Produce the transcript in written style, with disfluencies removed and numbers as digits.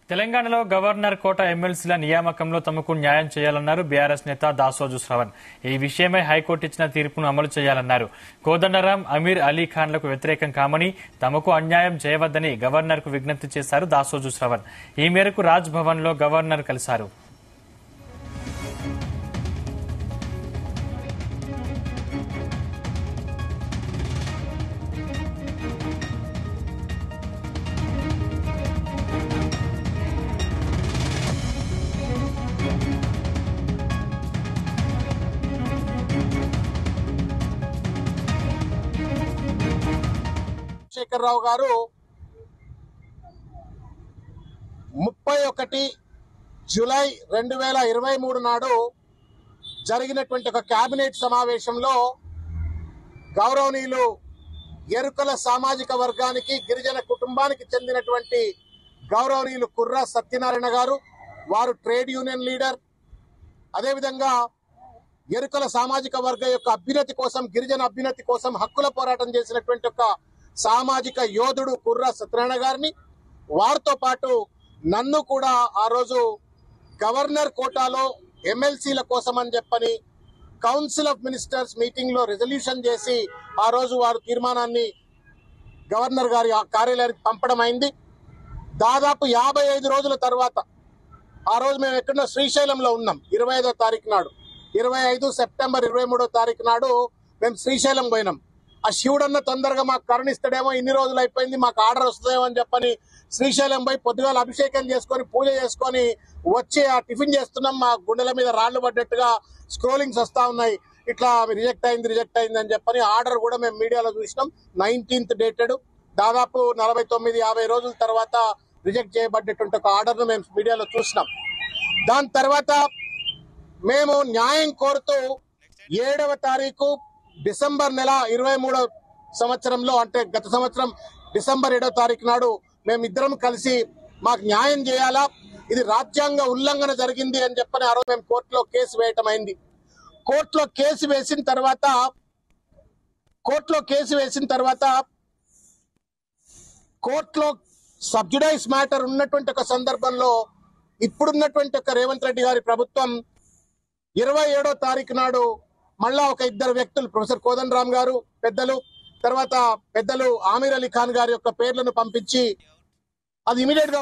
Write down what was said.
తెలంగాణలో గవర్నర్ కోట ఎమ్మెల్సీల నియామకంలో తమకు న్యాయం చేయాలన్నారు బీఆర్ఎస్ నేత దాసోజు శ్రవణ్. ఈ విషయమై హైకోర్టు ఇచ్చిన తీర్పును అమలు చేయాలన్నారు. కోదండరాం, అమీర్ అలీ ఖాన్లకు వ్యతిరేకం కామని తమకు అన్యాయం చేయవద్దని గవర్నర్కు విజ్ఞప్తి చేశారు దాసోజు శ్రవణ్. ఈ మేరకు రాజ్ భవన్లో గవర్నర్ కలిశారు. రావు గారు 31 జూలై 2023 నాడు జరిగినటువంటి ఒక కేబినెట్ సమావేశంలో గౌరవనీయులు ఎరుకల సామాజిక వర్గానికి గిరిజన కుటుంబానికి చెందినటువంటి గౌరవనీయులు కుర్రా సత్యనారాయణ గారు, వారు ట్రేడ్ యూనియన్ లీడర్, అదేవిధంగా ఎరుకల సామాజిక వర్గ యొక్క అభ్యున్నతి కోసం, గిరిజన అభ్యున్నతి కోసం హక్కుల పోరాటం చేసినటువంటి ఒక సామాజిక యోధుడు కుర్రా సత్యనారాయణ గారిని, వారితో పాటు నన్ను కూడా ఆ రోజు గవర్నర్ కోటాలో ఎమ్మెల్సీల కోసం అని చెప్పని కౌన్సిల్ ఆఫ్ మినిస్టర్స్ మీటింగ్ లో రిజల్యూషన్ చేసి ఆ రోజు వారు తీర్మానాన్ని గవర్నర్ గారి కార్యాలయానికి పంపడం అయింది. దాదాపు 55 రోజుల తర్వాత ఆ రోజు మేము ఎక్కడో శ్రీశైలంలో ఉన్నాం. 25వ తారీఖు నాడు, 25 సెప్టెంబర్ 23వ తారీఖు నాడు మేము శ్రీశైలం పోయినాం. ఆ శివుడన్న తొందరగా మాకు కరుణిస్తాడేమో, ఇన్ని రోజులు అయిపోయింది, మాకు ఆర్డర్ వస్తుందేమో అని చెప్పని శ్రీశైలం పోయి పొద్దుగాల అభిషేకం చేసుకొని పూజ చేసుకొని వచ్చి ఆ టిఫిన్ చేస్తున్నాం. మా గుండెల మీద రాళ్లు పడ్డట్టుగా స్క్రోలింగ్స్ వస్తా ఉన్నాయి. ఇట్లా రిజెక్ట్ అయింది అని చెప్పని ఆర్డర్ కూడా మేము మీడియాలో చూసినాం. 19th డేటెడ్, దాదాపు 49-50 రోజుల తర్వాత రిజెక్ట్ చేయబడ్డటువంటి ఒక ఆర్డర్ ను మేము మీడియాలో చూసినాం. దాని తర్వాత మేము న్యాయం కోరుతూ 7వ తారీఖు డిసెంబర్ నెల 23వ సంవత్సరంలో, అంటే గత సంవత్సరం డిసెంబర్ 7వ తారీఖు నాడు మేమిద్దరం కలిసి మాకు న్యాయం చేయాలా, ఇది రాజ్యాంగ ఉల్లంఘన జరిగింది అని చెప్పని ఆ రోజు మేము కోర్టులో కేసు వేయటం అయింది. కోర్టులో కేసు వేసిన తర్వాత కోర్టులో సబ్జుడైజ్ మ్యాటర్ ఉన్నటువంటి ఒక సందర్భంలో ఇప్పుడున్నటువంటి ఒక రేవంత్ రెడ్డి గారి ప్రభుత్వం 27వ తారీఖు నాడు మళ్ళా ఒక 2 వ్యక్తులు, ప్రొఫెసర్ కోదండరాం గారు పెద్దలు, తర్వాత పెద్దలు ఆమీర్ అలీ ఖాన్ గారి యొక్క పేర్లను పంపించి అది ఇమీడియట్ గా